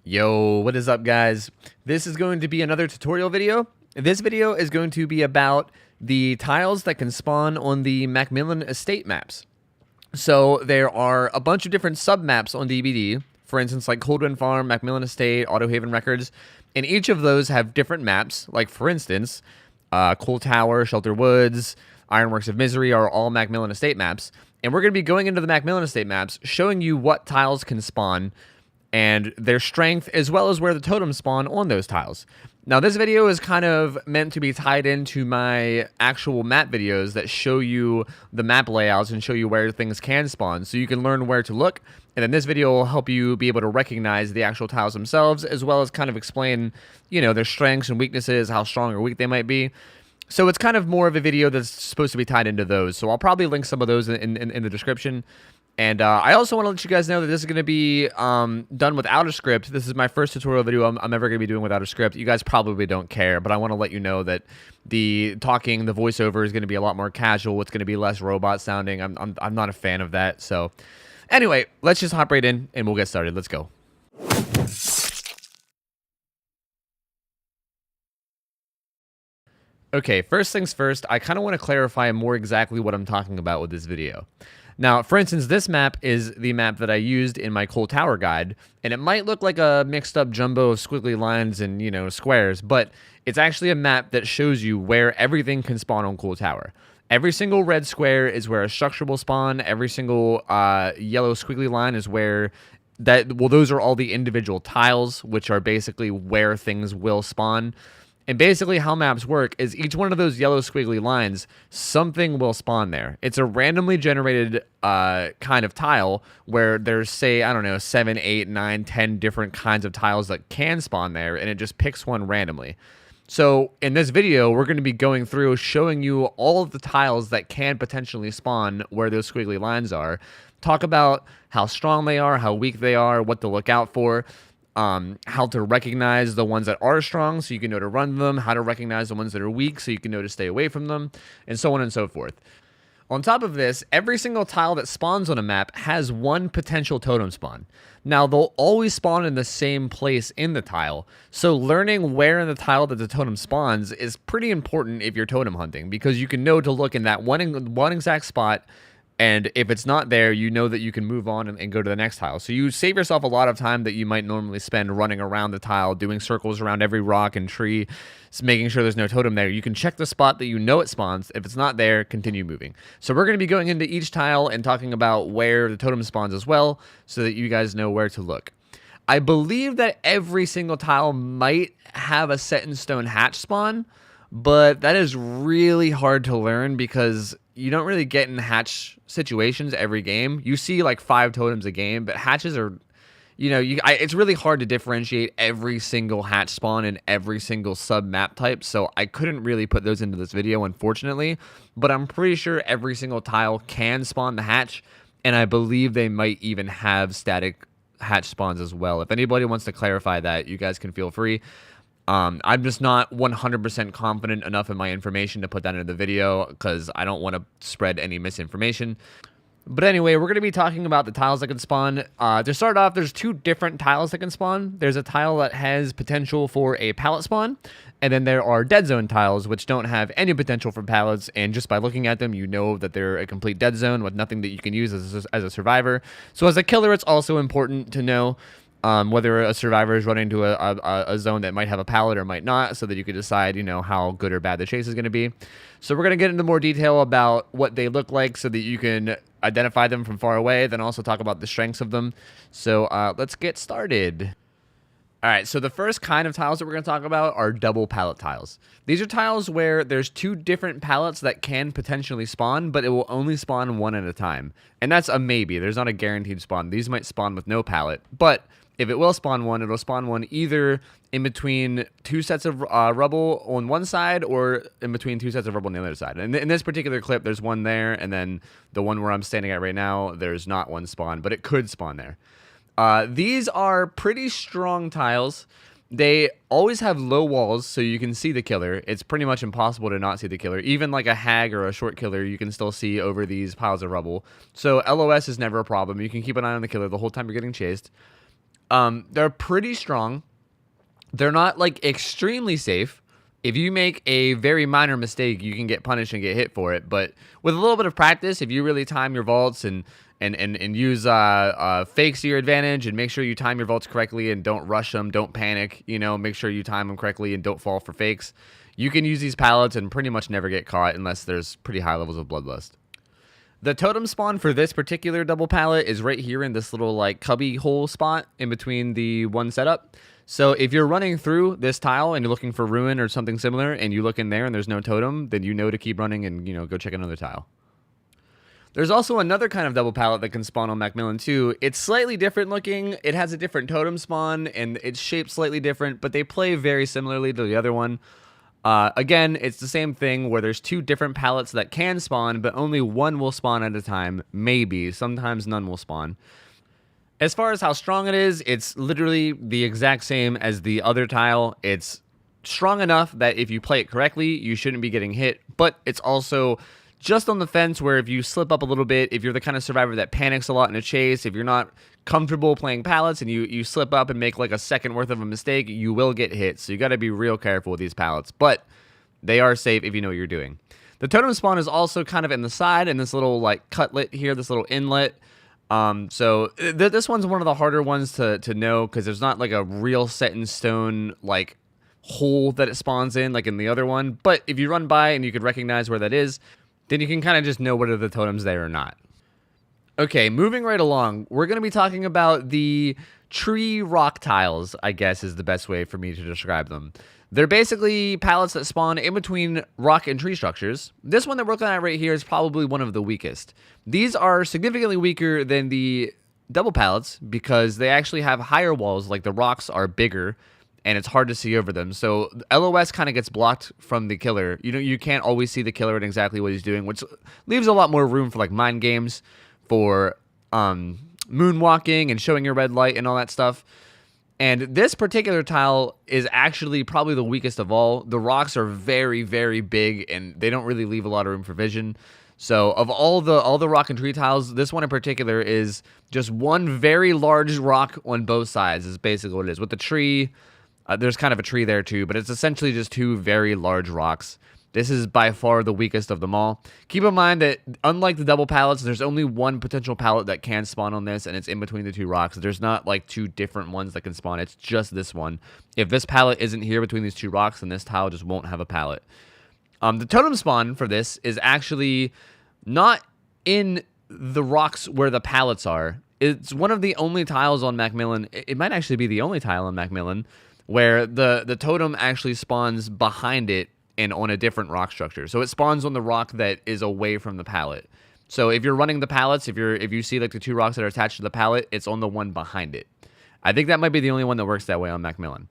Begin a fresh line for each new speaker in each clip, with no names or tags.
Yo, what is up, guys? This is going to be another tutorial video. This video is going to be about the tiles that can spawn on the Macmillan estate maps. So there are a bunch of different sub-maps on DBD, for instance, like Coldwind Farm, Macmillan Estate, Autohaven Records, and each of those have different maps. Like, for instance, Coal Tower, Shelter Woods, Ironworks of Misery are all Macmillan Estate maps. And we're going to be going into the Macmillan Estate maps, showing you what tiles can spawn and their strength, as well as where the totems spawn on those tiles. Now, this video is kind of meant to be tied into my actual map videos that show you the map layouts and show you where things can spawn, so you can learn where to look. And then this video will help you be able to recognize the actual tiles themselves, as well as kind of explain, their strengths and weaknesses, how strong or weak they might be. So it's kind of more of a video that's supposed to be tied into those. So I'll probably link some of those in the description. And I also want to let you guys know that this is going to be done without a script. This is my first tutorial video I'm ever going to be doing without a script. You guys probably don't care, but I want to let you know that the voiceover is going to be a lot more casual. It's going to be less robot sounding. I'm not a fan of that. So anyway, let's just hop right in and we'll get started. Let's go. Okay, first things first, I kind of want to clarify more exactly what I'm talking about with this video. Now, for instance, this map is the map that I used in my Coal Tower guide, and it might look like a mixed up jumbo of squiggly lines and, squares, but it's actually a map that shows you where everything can spawn on Coal Tower. Every single red square is where a structure will spawn. Every single yellow squiggly line is where those are all the individual tiles, which are basically where things will spawn. And basically how maps work is each one of those yellow squiggly lines, something will spawn there. It's a randomly generated kind of tile where there's, say, I don't know, 7, 8, 9, 10 different kinds of tiles that can spawn there, and it just picks one randomly. So in this video, we're going to be going through showing you all of the tiles that can potentially spawn where those squiggly lines are. Talk about how strong they are, how weak they are, what to look out for. How to recognize the ones that are strong so you can know to run them, how to recognize the ones that are weak so you can know to stay away from them, and so on and so forth. On top of this, every single tile that spawns on a map has one potential totem spawn. Now, they'll always spawn in the same place in the tile, so learning where in the tile that the totem spawns is pretty important if you're totem hunting, because you can know to look in that one exact spot. And if it's not there, you know that you can move on and go to the next tile. So you save yourself a lot of time that you might normally spend running around the tile, doing circles around every rock and tree, making sure there's no totem there. You can check the spot that you know it spawns. If it's not there, continue moving. So we're going to be going into each tile and talking about where the totem spawns as well, so that you guys know where to look. I believe that every single tile might have a set in stone hatch spawn, but that is really hard to learn because you don't really get in hatch situations every game. You see like 5 totems a game, but hatches are, it's really hard to differentiate every single hatch spawn in every single sub map type. So I couldn't really put those into this video, unfortunately, but I'm pretty sure every single tile can spawn the hatch. And I believe they might even have static hatch spawns as well. If anybody wants to clarify that, you guys can feel free. I'm just not 100% confident enough in my information to put that into the video because I don't want to spread any misinformation. But anyway, we're going to be talking about the tiles that can spawn. To start off, there's 2 different tiles that can spawn. There's a tile that has potential for a pallet spawn, and then there are dead zone tiles which don't have any potential for pallets, and just by looking at them, you know that they're a complete dead zone with nothing that you can use as a survivor. So as a killer, it's also important to know whether a survivor is running to a zone that might have a pallet or might not, so that you can decide, how good or bad the chase is going to be. So we're going to get into more detail about what they look like so that you can identify them from far away, then also talk about the strengths of them. So let's get started. All right, so the first kind of tiles that we're going to talk about are double pallet tiles. These are tiles where there's 2 different pallets that can potentially spawn, but it will only spawn one at a time. And that's a maybe. There's not a guaranteed spawn. These might spawn with no pallet, but if it will spawn one, it'll spawn one either in between 2 sets of rubble on one side or in between 2 sets of rubble on the other side. And in this particular clip, there's one there, and then the one where I'm standing at right now, there's not one spawn, but it could spawn there. These are pretty strong tiles. They always have low walls, so you can see the killer. It's pretty much impossible to not see the killer. Even like a hag or a short killer, you can still see over these piles of rubble. So LOS is never a problem. You can keep an eye on the killer the whole time you're getting chased. They're pretty strong. They're not like extremely safe. If you make a very minor mistake, you can get punished and get hit for it. But with a little bit of practice, if you really time your vaults and use fakes to your advantage, and make sure you time your vaults correctly and don't rush them, don't panic, make sure you time them correctly and don't fall for fakes, you can use these pallets and pretty much never get caught unless there's pretty high levels of bloodlust. The totem spawn for this particular double pallet is right here in this little like cubby hole spot in between the one setup. So if you're running through this tile and you're looking for ruin or something similar and you look in there and there's no totem, then you know to keep running and go check another tile. There's also another kind of double pallet that can spawn on Macmillan too. It's slightly different looking. It has a different totem spawn and it's shaped slightly different, but they play very similarly to the other one. Again, it's the same thing where there's two different pallets that can spawn, but only one will spawn at a time. Maybe. Sometimes none will spawn. As far as how strong it is, it's literally the exact same as the other tile. It's strong enough that if you play it correctly, you shouldn't be getting hit, but it's also just on the fence where if you slip up a little bit, if you're the kind of survivor that panics a lot in a chase, if you're not comfortable playing pallets and you slip up and make like a second worth of a mistake, you will get hit. So you got to be real careful with these pallets, but they are safe if you know what you're doing. The totem spawn is also kind of in the side in this little like cutlet here, this little inlet. This one's one of the harder ones to know because there's not like a real set in stone like hole that it spawns in like in the other one. But if you run by and you could recognize where that is, then you can kind of just know whether the totem's there or not. Okay, moving right along, we're going to be talking about the tree rock tiles, I guess is the best way for me to describe them. They're basically pallets that spawn in between rock and tree structures. This one that we're looking at right here is probably one of the weakest. These are significantly weaker than the double pallets because they actually have higher walls, like the rocks are bigger, and it's hard to see over them. So LOS kind of gets blocked from the killer. You can't always see the killer and exactly what he's doing, which leaves a lot more room for like mind games, for moonwalking and showing your red light and all that stuff. And this particular tile is actually probably the weakest of all. The rocks are very, very big and they don't really leave a lot of room for vision. So of all the rock and tree tiles, this one in particular is just one very large rock on both sides is basically what it is. With the tree, there's kind of a tree there too, but it's essentially just two very large rocks. This is by far the weakest of them all. Keep in mind that unlike the double pallets, there's only one potential pallet that can spawn on this, and it's in between the two rocks. There's not like two different ones that can spawn. It's just this one. If this pallet isn't here between these two rocks, then this tile just won't have a pallet. The totem spawn for this is actually not in the rocks where the pallets are. It's one of the only tiles on Macmillan. It might actually be the only tile on Macmillan where the totem actually spawns behind it and on a different rock structure. So it spawns on the rock that is away from the pallet. So if you're running the pallets, if you see like the two rocks that are attached to the pallet, it's on the one behind it. I think that might be the only one that works that way on Macmillan.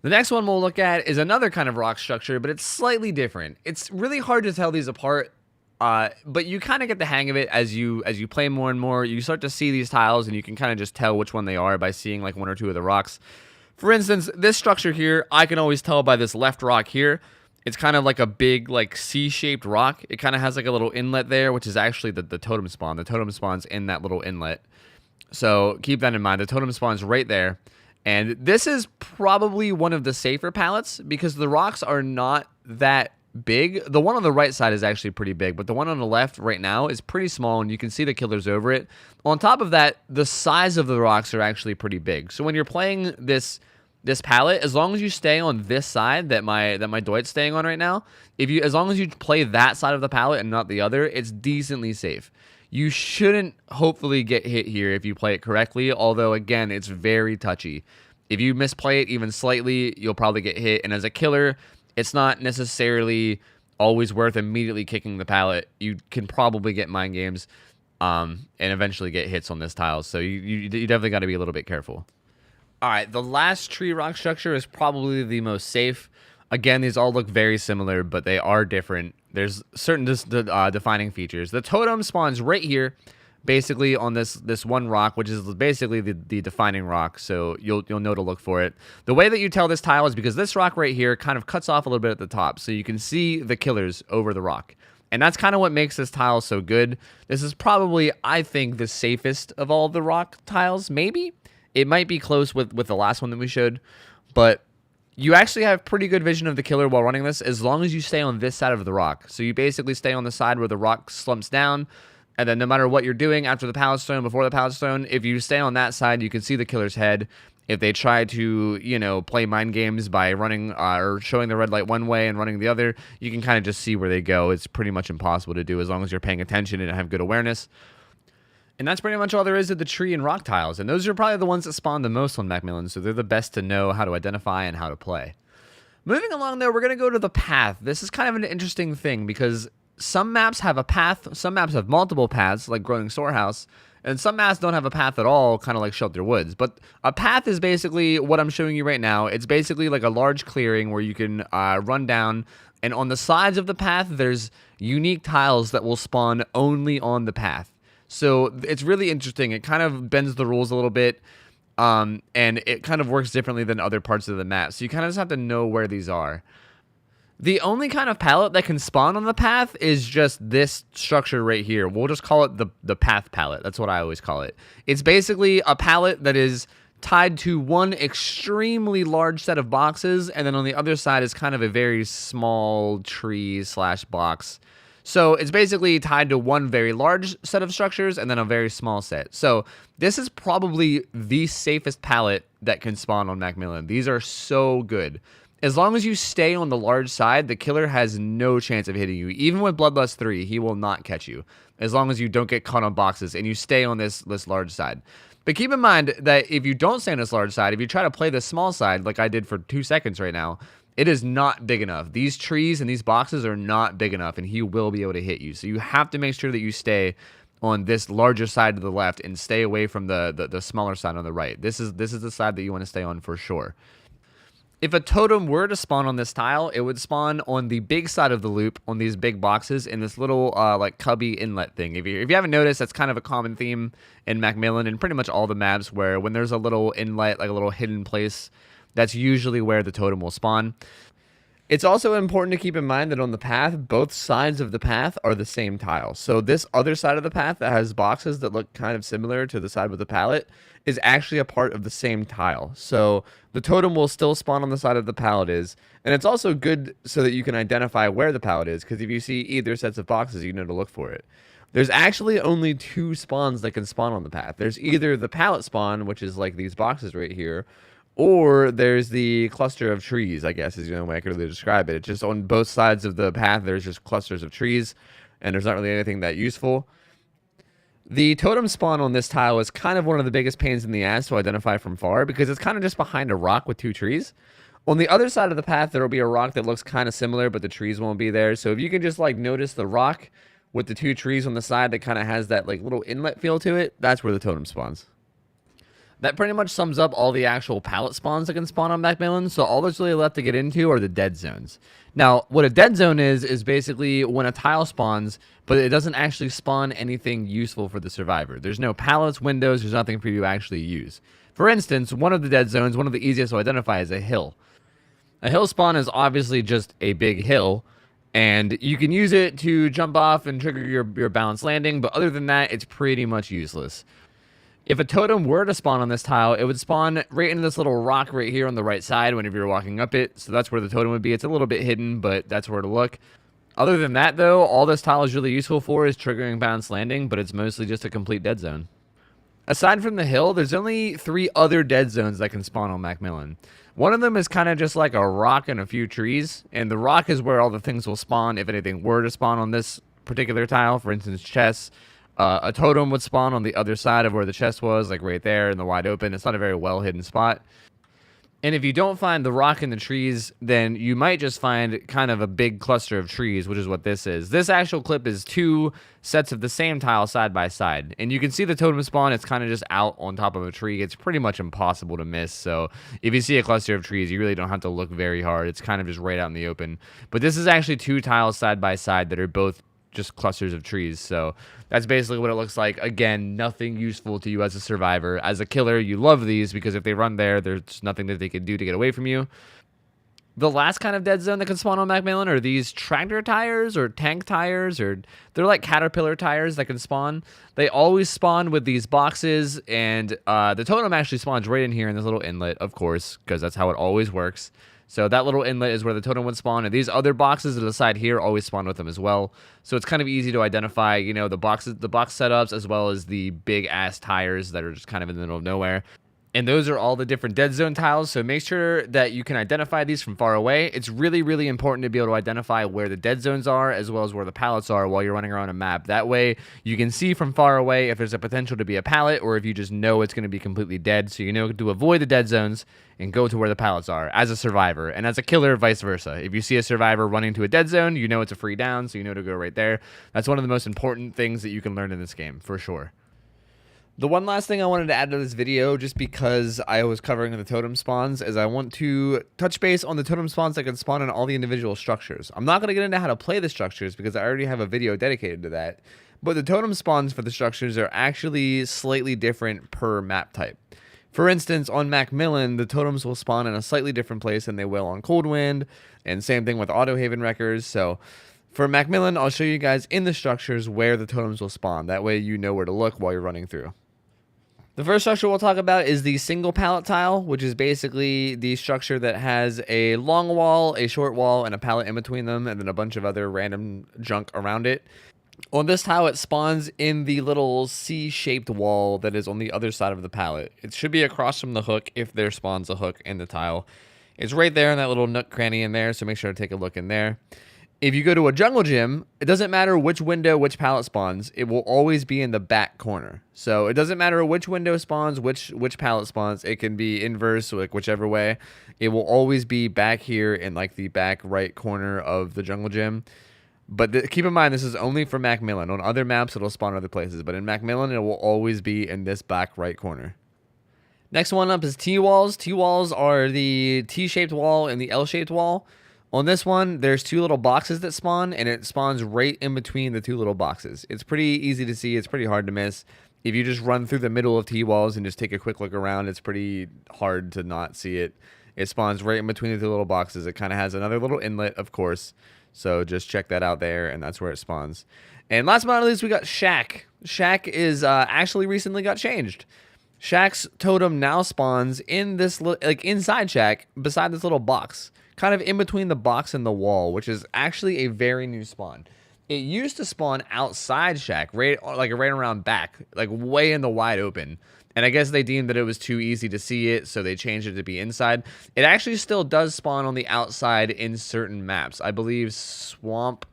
The next one we'll look at is another kind of rock structure, but it's slightly different. It's really hard to tell these apart, but you kind of get the hang of it as you play more and more. You start to see these tiles, and you can kind of just tell which one they are by seeing like one or two of the rocks. For instance, this structure here, I can always tell by this left rock here. It's kind of like a big like C-shaped rock. It kind of has like a little inlet there, which is actually the totem spawn. The totem spawn's in that little inlet. So keep that in mind. The totem spawn's right there. And this is probably one of the safer pallets because the rocks are not that big. The one on the right side is actually pretty big, but the one on the left right now is pretty small, and you can see the killers over it. On top of that, the size of the rocks are actually pretty big. So when you're playing this pallet, as long as you stay on this side that my Dwight's staying on right now, as long as you play that side of the pallet and not the other, it's decently safe. You shouldn't hopefully get hit here if you play it correctly, although again, it's very touchy. If you misplay it even slightly, you'll probably get hit, and as a killer, it's not necessarily always worth immediately kicking the pallet. You can probably get mind games and eventually get hits on this tile, so you definitely got to be a little bit careful. All right, the last tree rock structure is probably the most safe. Again, these all look very similar, but they are different. There's certain defining features. The totem spawns right here, basically on this one rock, which is basically the defining rock, so you'll know to look for it. The way that you tell this tile is because this rock right here kind of cuts off a little bit at the top, so you can see the killers over the rock. And that's kind of what makes this tile so good. This is probably, I think, the safest of all the rock tiles, maybe. It might be close with the last one that we showed, but you actually have pretty good vision of the killer while running this as long as you stay on this side of the rock. So you basically stay on the side where the rock slumps down, and then no matter what you're doing after the pallet stone, before the pallet stone, if you stay on that side, you can see the killer's head. If they try to, you know, play mind games by running or showing the red light one way and running the other, you can kind of just see where they go. It's pretty much impossible to do as long as you're paying attention and have good awareness. And that's pretty much all there is to the tree and rock tiles. And those are probably the ones that spawn the most on Macmillan, so they're the best to know how to identify and how to play. Moving along, though, we're going to go to the path. This is kind of an interesting thing because some maps have a path, some maps have multiple paths, like Groaning Storehouse, and some maps don't have a path at all, kind of like Shelter Woods. But a path is basically what I'm showing you right now. It's basically like a large clearing where you can run down, and on the sides of the path, there's unique tiles that will spawn only on the path. So it's really interesting. It kind of bends the rules a little bit, and it kind of works differently than other parts of the map. So you kind of just have to know where these are. The only kind of pallet that can spawn on the path is just this structure right here. We'll just call it the path pallet. That's what I always call it. It's basically a pallet that is tied to one extremely large set of boxes, and then on the other side is kind of a very small tree / box. So it's basically tied to one very large set of structures and then a very small set. So this is probably the safest pallet that can spawn on Macmillan. These are so good. As long as you stay on the large side, the killer has no chance of hitting you. Even with Bloodlust 3, he will not catch you. As long as you don't get caught on boxes and you stay on this large side. But keep in mind that if you don't stay on this large side, if you try to play this small side, like I did for 2 seconds right now, it is not big enough. These trees and these boxes are not big enough, and he will be able to hit you. So you have to make sure that you stay on this larger side to the left and stay away from the smaller side on the right. This is the side that you want to stay on for sure. If a totem were to spawn on this tile, it would spawn on the big side of the loop on these big boxes in this little like cubby inlet thing. If you haven't noticed, that's kind of a common theme in Macmillan and pretty much all the maps where when there's a little inlet, like a little hidden place, that's usually where the totem will spawn. It's also important to keep in mind that on the path, both sides of the path are the same tile. So this other side of the path that has boxes that look kind of similar to the side with the pallet is actually a part of the same tile. So the totem will still spawn on the side of the pallet is. And it's also good so that you can identify where the pallet is, because if you see either sets of boxes, you know to look for it. There's actually only 2 spawns that can spawn on the path. There's either the pallet spawn, which is like these boxes right here, or there's the cluster of trees, I guess is the only way I could really describe it. It's just on both sides of the path, there's just clusters of trees, and there's not really anything that useful. The totem spawn on this tile is kind of one of the biggest pains in the ass to identify from far, because it's kind of just behind a rock with 2 trees. On the other side of the path, there will be a rock that looks kind of similar, but the trees won't be there. So if you can just like notice the rock with the 2 trees on the side that kind of has that like little inlet feel to it, that's where the totem spawns. That pretty much sums up all the actual pallet spawns that can spawn on Macmillan, so all that's really left to get into are the dead zones. Now, what a dead zone is basically when a tile spawns, but it doesn't actually spawn anything useful for the survivor. There's no pallets, windows, there's nothing for you to actually use. For instance, one of the dead zones, one of the easiest to identify is a hill. A hill spawn is obviously just a big hill, and you can use it to jump off and trigger your balanced landing, but other than that, it's pretty much useless. If a totem were to spawn on this tile, it would spawn right into this little rock right here on the right side whenever you're walking up it. So that's where the totem would be. It's a little bit hidden, but that's where to look. Other than that, though, all this tile is really useful for is triggering balanced landing, but it's mostly just a complete dead zone. Aside from the hill, there's only 3 other dead zones that can spawn on Macmillan. One of them is kind of just like a rock and a few trees, and the rock is where all the things will spawn if anything were to spawn on this particular tile, for instance, chests. A totem would spawn on the other side of where the chest was, like right there in the wide open. It's not a very well hidden spot. And if you don't find the rock in the trees, then you might just find kind of a big cluster of trees, which is what this is. This actual clip is 2 sets of the same tile side by side. And you can see the totem spawn. It's kind of just out on top of a tree. It's pretty much impossible to miss. So if you see a cluster of trees, you really don't have to look very hard. It's kind of just right out in the open. But this is actually 2 tiles side by side that are both just clusters of trees. So that's basically what it looks like. Again, nothing useful to you as a survivor. As a killer, you love these because if they run there, there's nothing that they can do to get away from you. The last kind of dead zone that can spawn on Macmillan are these tractor tires or tank tires, or they're like caterpillar tires that can spawn. They always spawn with these boxes, and the totem actually spawns right in here in this little inlet, of course, because that's how it always works. So that little inlet is where the totem would spawn, and these other boxes to the side here always spawn with them as well. So it's kind of easy to identify, you know, the box setups as well as the big ass tires that are just kind of in the middle of nowhere. And those are all the different dead zone tiles, so make sure that you can identify these from far away. It's really, really important to be able to identify where the dead zones are as well as where the pallets are while you're running around a map. That way, you can see from far away if there's a potential to be a pallet or if you just know it's going to be completely dead, so you know to avoid the dead zones and go to where the pallets are as a survivor. And as a killer, vice versa. If you see a survivor running to a dead zone, you know it's a free down, so you know to go right there. That's one of the most important things that you can learn in this game, for sure. The one last thing I wanted to add to this video, just because I was covering the totem spawns, is I want to touch base on the totem spawns that can spawn in all the individual structures. I'm not going to get into how to play the structures because I already have a video dedicated to that, but the totem spawns for the structures are actually slightly different per map type. For instance, on Macmillan, the totems will spawn in a slightly different place than they will on Coldwind, and same thing with Autohaven Wreckers. So for Macmillan, I'll show you guys in the structures where the totems will spawn. That way you know where to look while you're running through. The first structure we'll talk about is the single pallet tile, which is basically the structure that has a long wall, a short wall, and a pallet in between them, and then a bunch of other random junk around it. On this tile, it spawns in the little C-shaped wall that is on the other side of the pallet. It should be across from the hook if there spawns a hook in the tile. It's right there in that little nook cranny in there, so make sure to take a look in there. If you go to a jungle gym, it doesn't matter which window, which pallet spawns. It will always be in the back corner. So it doesn't matter which window spawns, which pallet spawns. It can be inverse, like whichever way. It will always be back here in like the back right corner of the jungle gym. But keep in mind, this is only for Macmillan. On other maps, it'll spawn other places. But in Macmillan, it will always be in this back right corner. Next one up is T-walls. T-walls are the T-shaped wall and the L-shaped wall. On this one, there's two little boxes that spawn, and it spawns right in between the two little boxes. It's pretty easy to see. It's pretty hard to miss. If you just run through the middle of T-walls and just take a quick look around, it's pretty hard to not see it. It spawns right in between the two little boxes. It kind of has another little inlet, of course. So just check that out there, and that's where it spawns. And last but not least, we got Shack. Shack is actually recently got changed. Shack's totem now spawns in this, like inside Shack, beside this little box. Kind of in between the box and the wall, which is actually a very new spawn. It used to spawn outside Shack, right around back, like way in the wide open. And I guess they deemed that it was too easy to see it, so they changed it to be inside. It actually still does spawn on the outside in certain maps. I believe Swamp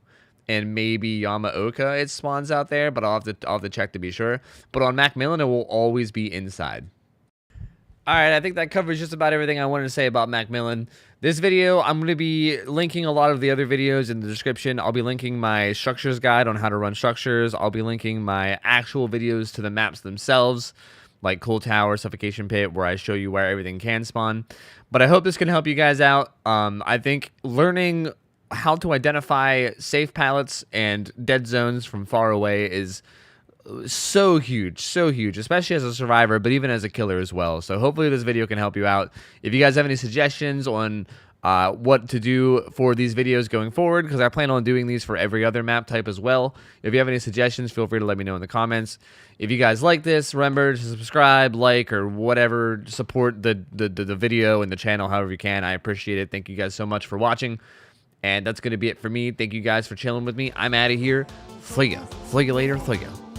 and maybe Yamaoka it spawns out there, but I'll have to check to be sure. But on Macmillan, it will always be inside. Alright, I think that covers just about everything I wanted to say about Macmillan. This video, I'm going to be linking a lot of the other videos in the description. I'll be linking my structures guide on how to run structures. I'll be linking my actual videos to the maps themselves, like Coal Tower, Suffocation Pit, where I show you where everything can spawn. But I hope this can help you guys out. I think learning how to identify safe pallets and dead zones from far away is so huge, especially as a survivor, but even as a killer as well. So hopefully this video can help you out. If you guys have any suggestions on what to do for these videos going forward, because I plan on doing these for every other map type as well. If you have any suggestions, feel free to let me know in the comments. If you guys like this, remember to subscribe, like, or whatever, support the video and the channel however you can. I appreciate it. Thank you guys so much for watching. And that's going to be it for me. Thank you guys for chilling with me. I'm out of here. Fliga. Fliga later. Fliga.